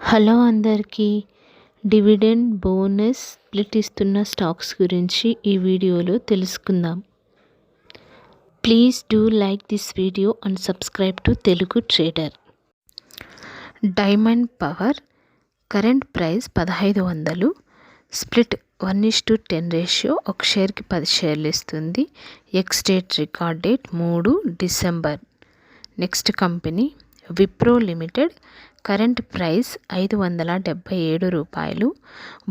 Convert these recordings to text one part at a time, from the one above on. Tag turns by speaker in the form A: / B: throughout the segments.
A: Hello అందరికీ. Dividend bonus split ఇస్తున్న stocks గురించి ఈ వీడియోలో తెలుసుకుందాం. Please do like this video and subscribe to Telugu trader. Diamond power current price 1500, split 1:10 ratio, ఒక షేర్కి 10 షేర్లు ఇస్తుంది. Ex date record date 3 December. Next company Wipro limited, current price 577 రూపాయలు,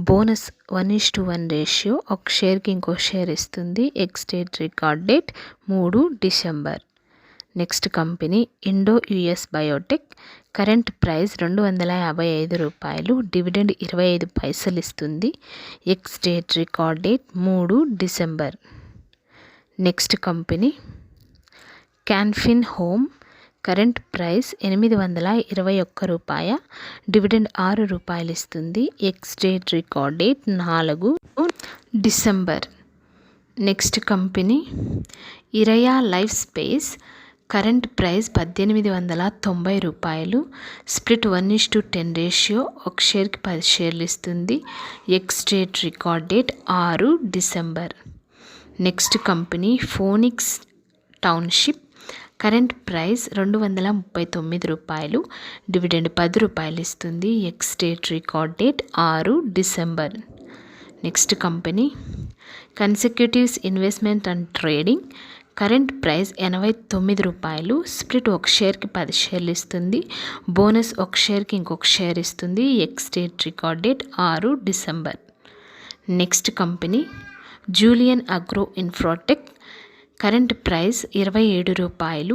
A: బోనస్ 1:1 రేషియో, ఒక షేర్కి ఇంకో షేర్ ఇస్తుంది. Ex date record date 3 December. Next company Indo US biotech, current price 255 రూపాయలు, dividend 25 పైసలు ఇస్తుంది. Ex date record date 3 December. Next company Canfin home, current price 821 రూపాయ, dividend 6 రూపాయలు ఇస్తుంది. Ex date record date 4 December. Next company Eraaya life space, current price 1890 రూపాయలు, split 1:10 ratio, ఒక షేర్కి 10 షేర్లు ఇస్తుంది. Ex date record date 6 December. Next company Phoenix township, current price 239 రూపాయలు, dividend 10 రూపాయలు ఇస్తుంది. Ex date record date 6 December. Next company consecutives investment and trading, current price 89 రూపాయలు, split ఒక షేర్కి 10 షేర్లు ఇస్తుంది. బోనస్ ఒక షేర్కి ఇంకొక షేర్ ఇస్తుంది. Ex date record date 6 December. Next company Julien agro infratech, current price 27 రూపాయలు,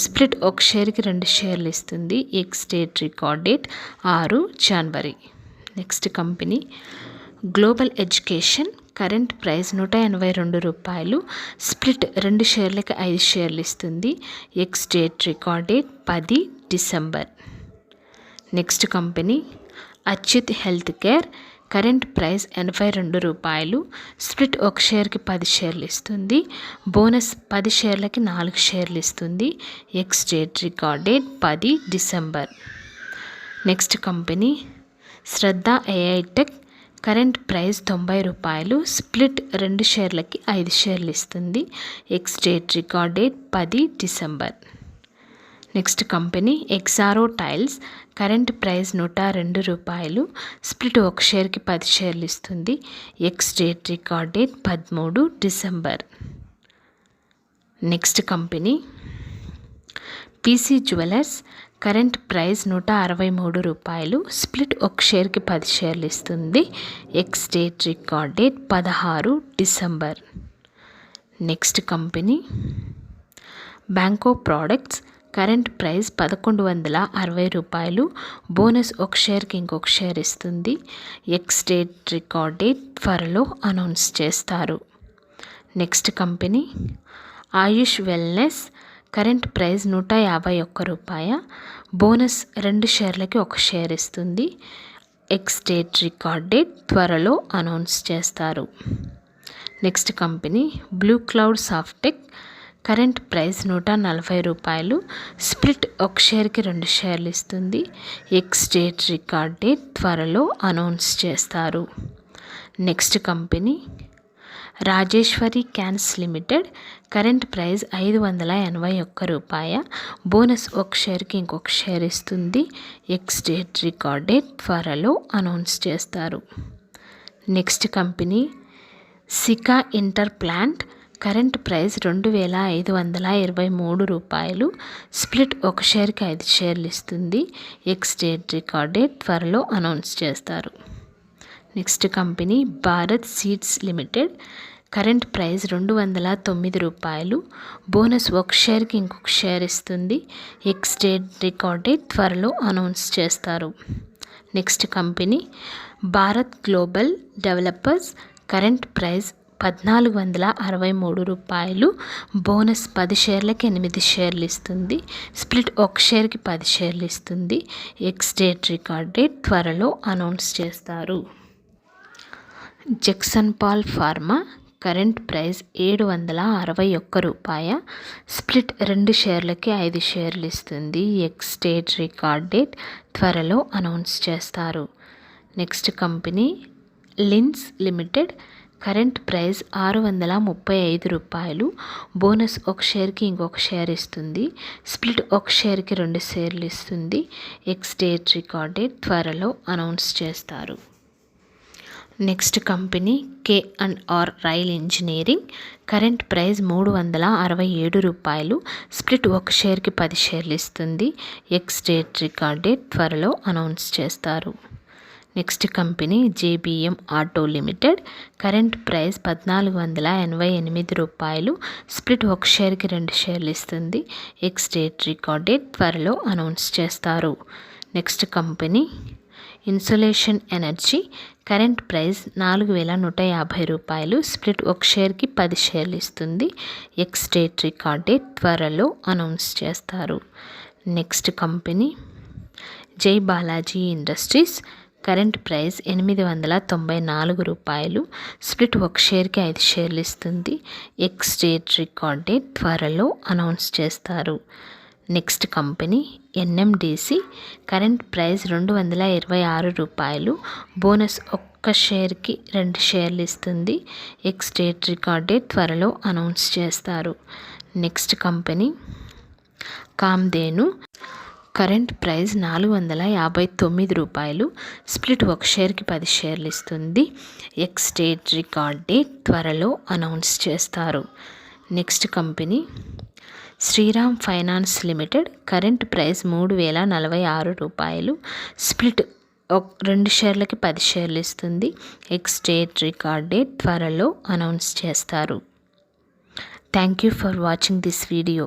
A: స్ప్లిట్ ఒక షేర్కి 2 షేర్లు ఇస్తుంది. ఎక్స్ డేట్ రికార్డ్ డేట్ 6 జనవరి. Next company global education, current price 182 రూపాయలు, స్ప్లిట్ 2 షేర్లకి 5 షేర్లు ఇస్తుంది. Ex date record date 10 December. Next company Achyut health care, current price 82 రూపాయలు, స్ప్లిట్ ఒక షేర్కి 10 షేర్లు ఇస్తుంది. బోనస్ 10 షేర్లకి 4 షేర్లు ఇస్తుంది. Ex date record date 10 December. Next company Shraddha AI tech, current price 90 రూపాయలు, స్ప్లిట్ 2 షేర్లకి 5 షేర్లు ఇస్తుంది. Ex date record date 10 December. Next company Exxaro tiles, current price 102 రూపాయలు, స్ప్లిట్ ఒక షేర్కి 10 షేర్లు ఇస్తుంది. Ex date record date 13 December. Next company PC jewellers, current price 163 రూపాయలు, స్ప్లిట్ ఒక షేర్కి 10 షేర్లు ఇస్తుంది. Ex date record date 16 December. Next company Banco products, current price 1160 రూపాయలు, బోనస్ ఒక షేర్కి ఇంకొక షేర్ ఇస్తుంది. ఎక్స్ డేట్ రికార్డ్ డేట్ త్వరలో అనౌన్స్ చేస్తారు. Next company Ayush wellness, current price 151 రూపాయ, బోనస్ 2 షేర్లకి 1 షేర్ ఇస్తుంది. ఎక్స్ డేట్ రికార్డ్ డేట్ త్వరలో అనౌన్స్ చేస్తారు. Next company blue cloud softech, current price 140 రూపాయలు, స్ప్లిట్ ఒక షేర్కి 2 షేర్లు ఇస్తుంది. ఎక్స్ డేట్ రికార్డ్ డేట్ త్వరలో అనౌన్స్ చేస్తారు. Next company Rajeshwari cans limited, current price 581 రూపాయ, బోనస్ ఒక షేర్కి ఇంకొక షేర్ ఇస్తుంది. ఎక్స్ డేట్ రికార్డ్ డేట్ త్వరలో అనౌన్స్ చేస్తారు. Next company cica inter plant, current price 2523 రూపాయలు, స్ప్లిట్ ఒక షేర్కి 5 షేర్లు ఇస్తుంది. ఎక్స్ డేట్ రికార్డ్ డేట్ త్వరలో అనౌన్స్ చేస్తారు. Next company Bharat seeds limited, current price 209 రూపాయలు, బోనస్ ఒక షేర్కి ఇంకొక షేర్ ఇస్తుంది. ఎక్స్ డేట్ రికార్డ్ డేట్ త్వరలో అనౌన్స్ చేస్తారు. Next company Bharat global developers, current price 1463 రూపాయలు, బోనస్ 10 షేర్లకి 8 షేర్లు ఇస్తుంది. స్ప్లిట్ ఒక షేర్కి 10 షేర్లు ఇస్తుంది. ఎక్స్ డేట్ రికార్డ్ డేట్ త్వరలో అనౌన్స్ చేస్తారు. జెక్సన్ పాల్ ఫార్మా, కరెంట్ ప్రైస్ 761 రూపాయ. స్ప్లిట్ 2 షేర్లకి 5 షేర్లు ఇస్తుంది. ఎక్స్ డేట్ రికార్డ్ డేట్ త్వరలో అనౌన్స్ చేస్తారు. Next company లిన్స్ limited. Current price 635 రూపాయలు. బోనస్ 1 షేర్కి ఇంకొక షేర్ ఇస్తుంది. స్ప్లిట్ 1 షేర్కి 2 షేర్లు ఇస్తుంది. ఎక్స్ డేట్ రికార్డ్ డేట్ త్వరలో అనౌన్స్ చేస్తారు. Next company K&R rail engineering. Current price 367 రూపాయలు. స్ప్లిట్ 1 షేర్కి 10 షేర్లు ఇస్తుంది. ఎక్స్ డేట్ రికార్డ్ డేట్ త్వరలో అనౌన్స్ చేస్తారు. Next company JBM auto limited. Current price 1488 రూపాయలు. స్ప్లిట్ 1 షేర్కి 2 షేర్లు ఇస్తుంది. ఎక్స్ డేట్ రికార్డ్ డేట్ త్వరలో అనౌన్స్ చేస్తారు. Next company insulation energy. Current price 4150 రూపాయలు. స్ప్లిట్ 1 షేర్కి 10 షేర్లు ఇస్తుంది. ఎక్స్ డేట్ రికార్డ్ డేట్ త్వరలో అనౌన్స్ చేస్తారు. నెక్స్ట్ కంపెనీ జై బాలాజీ ఇండస్ట్రీస్. కరెంట్ ప్రైస్ 894 రూపాయలు. స్ప్లిట్ 1 షేర్కి 5 షేర్లు ఇస్తుంది. ఎక్స్ డేట్ రికార్డ్ డేట్ త్వరలో అనౌన్స్ చేస్తారు. Next company NMDC. Current price 226 రూపాయలు. బోనస్ 1 షేర్కి 2 షేర్లు ఇస్తుంది. ఎక్స్ డేట్ రికార్డ్ డేట్ త్వరలో అనౌన్స్ చేస్తారు. Next company Kamdhenu. Current price 459 రూపాయలు. స్ప్లిట్ 1 షేర్కి 10 షేర్లు ఇస్తుంది. ఎక్స్ డేట్ రికార్డ్ డేట్ త్వరలో అనౌన్స్ చేస్తారు. Next company Shriram finance limited. Current price 3046 రూపాయలు. స్ప్లిట్ 2 షేర్లకి 10 షేర్లు ఇస్తుంది. ఎక్స్ డేట్ రికార్డ్ డేట్ త్వరలో అనౌన్స్ చేస్తారు. Thank you for watching this video.